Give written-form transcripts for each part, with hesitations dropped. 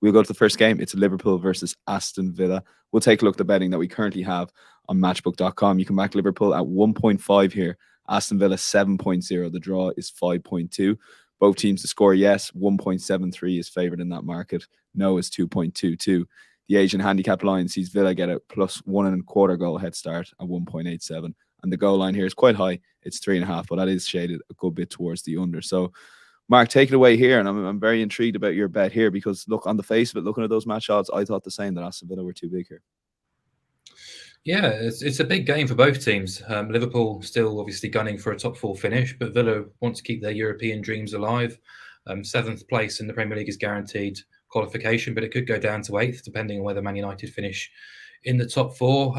We'll go to the first game. It's Liverpool versus Aston Villa. We'll take a look at the betting that we currently have on matchbook.com. You can back Liverpool at 1.5 here. Aston Villa 7.0. The draw is 5.2. Both teams to score, yes. 1.73 is favoured in that market. No is 2.22. The Asian handicap line sees Villa get a plus 1.25 goal head start at 1.87. And the goal line here is quite high. It's 3.5, but that is shaded a good bit towards the under. So, Mark, take it away here. And I'm very intrigued about your bet here because, look, on the face of it, looking at those match odds, I thought the same, that Aston Villa were too big here. Yeah, it's a big game for both teams. Liverpool still obviously gunning for a top four finish, but Villa want to keep their European dreams alive. 7th place in the Premier League is guaranteed qualification, but it could go down to 8th, depending on whether Man United finish in the top four.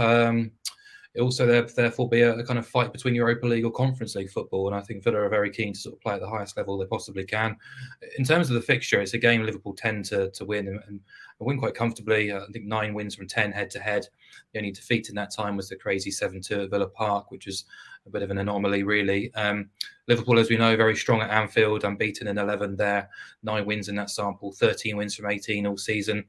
It also therefore be a kind of fight between Europa League or Conference League football, and I think Villa are very keen to sort of play at the highest level they possibly can. In terms of the fixture, it's a game Liverpool tend to win and win quite comfortably. I think 9 wins from 10 head-to-head. The only defeat in that time was the crazy 7-2 at Villa Park, which is a bit of an anomaly, really. Liverpool, as we know, very strong at Anfield, unbeaten in 11 there, 9 wins in that sample, 13 wins from 18 all season.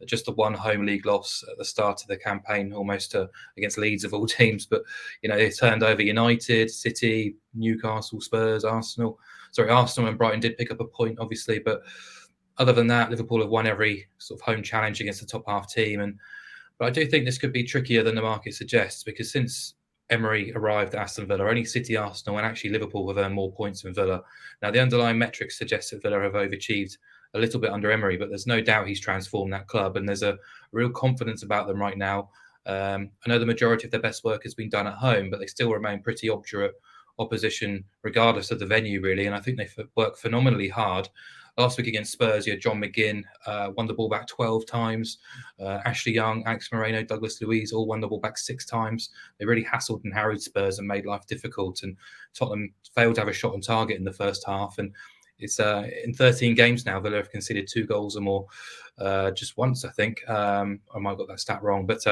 Just the one home league loss at the start of the campaign, almost against Leeds of all teams. But, they turned over United, City, Newcastle, Spurs, Arsenal. Arsenal and Brighton did pick up a point, obviously. But other than that, Liverpool have won every sort of home challenge against the top half team. But I do think this could be trickier than the market suggests, because since Emery arrived at Aston Villa, only City, Arsenal and actually Liverpool have earned more points than Villa. Now, the underlying metrics suggest that Villa have overachieved a little bit under Emery, but there's no doubt he's transformed that club, and there's a real confidence about them right now. I know the majority of their best work has been done at home, but they still remain pretty obdurate opposition regardless of the venue, really, and I think they work phenomenally hard. Last week against Spurs, you had John McGinn, won the ball back 12 times. Ashley Young, Alex Moreno, Douglas Luiz all won the ball back 6 times. They really hassled and harried Spurs and made life difficult, and Tottenham failed to have a shot on target in the first half. And it's in 13 games now, Villa have conceded 2 goals or more just once, I think. I might have got that stat wrong. But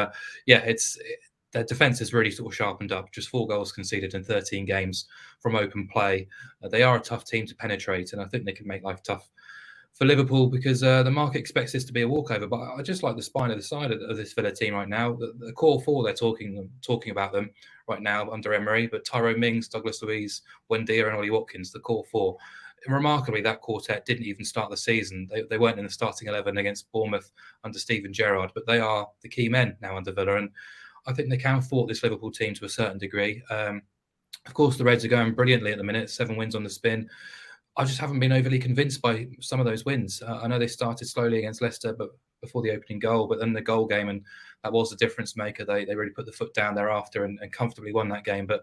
their defence has really sort of sharpened up. Just 4 goals conceded in 13 games from open play. They are a tough team to penetrate, and I think they can make life tough for Liverpool, because the market expects this to be a walkover. But I just like the spine of the side of this Villa team right now. The core 4, they're talking about them right now under Emery, but Tyrone Mings, Douglas Luiz, Buendia and Ollie Watkins, the core 4. Remarkably, that quartet didn't even start the season. They weren't in the starting 11 against Bournemouth under Steven Gerrard, but they are the key men now under Villa, and I think they can thwart this Liverpool team to a certain degree. Of course, the Reds are going brilliantly at the minute, 7 wins on the spin. I just haven't been overly convinced by some of those wins. I know they started slowly against Leicester, but before the opening goal, but then the goal game, and that was the difference maker. They really put the foot down thereafter and comfortably won that game. But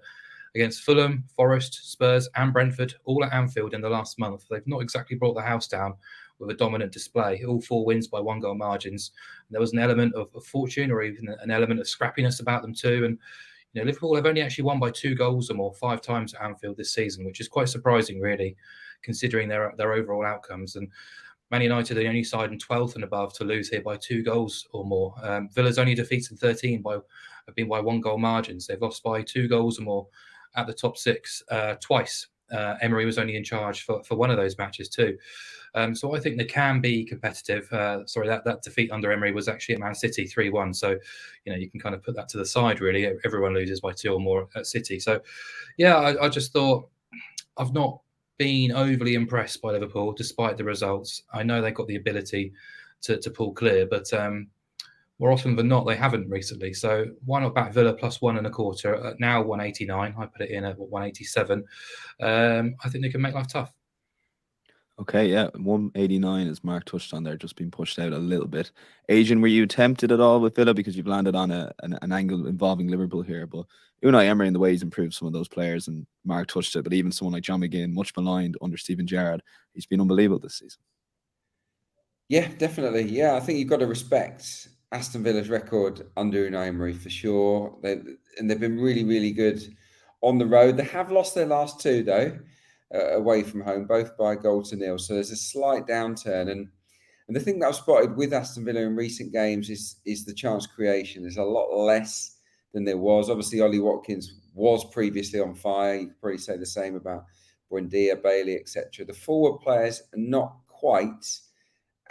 against Fulham, Forest, Spurs and Brentford, all at Anfield in the last month, they've not exactly brought the house down with a dominant display. All 4 wins by 1 goal margins. And there was an element of fortune, or even an element of scrappiness about them too. And Liverpool have only actually won by 2 goals or more 5 times at Anfield this season, which is quite surprising, really, considering their overall outcomes. And Man United are the only side in 12th and above to lose here by 2 goals or more. Villa's only defeats in 13 have been by 1 goal margins. They've lost by 2 goals or more at the top 6 twice. Emery was only in charge for one of those matches too. So I think they can be competitive. That defeat under Emery was actually at Man City 3-1. So, you can kind of put that to the side, really. Everyone loses by 2 or more at City. So, yeah, I just thought I've not been overly impressed by Liverpool, despite the results. I know they've got the ability to pull clear, but more often than not, they haven't recently. So why not back Villa plus 1.25? Now 189. I put it in at 187. I think they can make life tough. Okay, yeah, 189, as Mark touched on there, just been pushed out a little bit. Adrian, were you tempted at all with Villa, because you've landed on an angle involving Liverpool here? But Unai Emery, in the way he's improved some of those players, and Mark touched it, but even someone like John McGinn, much maligned under Steven Gerrard, he's been unbelievable this season. Yeah, definitely. Yeah, I think you've got to respect Aston Villa's record under Unai Emery for sure. They've been really, really good on the road. They have lost their last 2 though, away from home, both by 1-0. So there's a slight downturn. And the thing that I've spotted with Aston Villa in recent games is the chance creation. There's a lot less than there was. Obviously, Ollie Watkins was previously on fire. You could probably say the same about Buendia, Bailey, etc. The forward players are not quite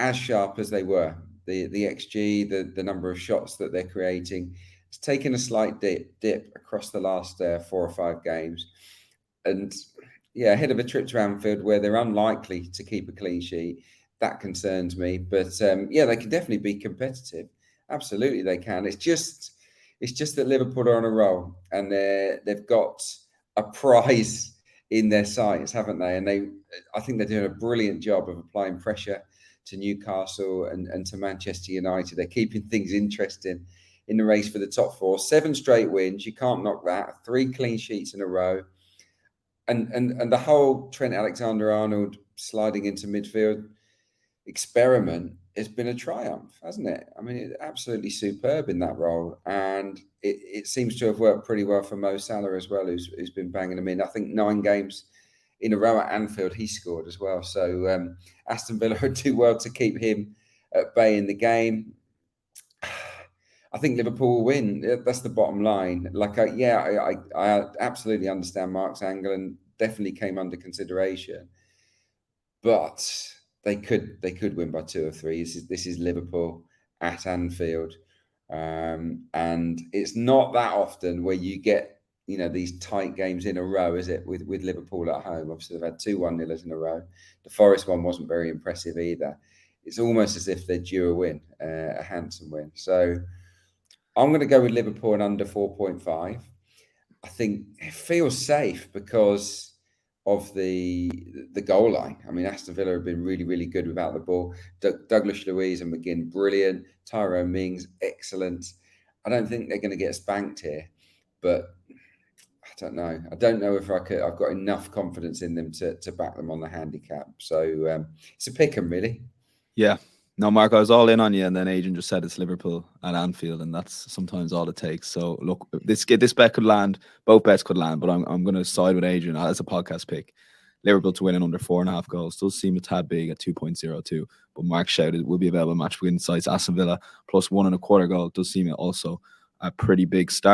as sharp as they were. The XG, the number of shots that they're creating, it's taken a slight dip across the last 4 or 5 games. And yeah, ahead of a trip to Anfield where they're unlikely to keep a clean sheet, that concerns me. But yeah, they can definitely be competitive. Absolutely, they can. It's just that Liverpool are on a roll, and they've got a prize in their sights, haven't they? And I think they're doing a brilliant job of applying pressure to Newcastle and to Manchester United. They're keeping things interesting in the race for the top 4. 7 straight wins, you can't knock that. 3 clean sheets in a row. And the whole Trent Alexander-Arnold sliding into midfield experiment has been a triumph, hasn't it? I mean, it's absolutely superb in that role. And it seems to have worked pretty well for Mo Salah as well, who's been banging them in. I think 9 games in a row at Anfield, he scored as well. So Aston Villa would do well to keep him at bay in the game. I think Liverpool will win. That's the bottom line. Like, I absolutely understand Mark's angle and definitely came under consideration, but they could win by 2 or 3. This is Liverpool at Anfield, and it's not that often where you get these tight games in a row, is it? With Liverpool at home, obviously they've had 2 1-0s in a row. The Forest one wasn't very impressive either. It's almost as if they're due a win, a handsome win. So I'm going to go with Liverpool and under 4.5. I think it feels safe because of the goal line. I mean, Aston Villa have been really, really good without the ball. Douglas Luiz and McGinn, brilliant. Tyrone Mings, excellent. I don't think they're going to get spanked here, but I don't know. I don't know if I've got enough confidence in them to back them on the handicap. So it's a pick 'em, really. Yeah. No, Mark, I was all in on you, and then Adrian just said it's Liverpool at Anfield, and that's sometimes all it takes. So look, this bet could land, both bets could land, but I'm going to side with Adrian as a podcast pick. Liverpool to win in under 4.5 goals does seem a tad big at 2.02, but Mark shouted will be available. Matchbook Insights. Aston Villa plus 1.25 goal does seem also a pretty big start.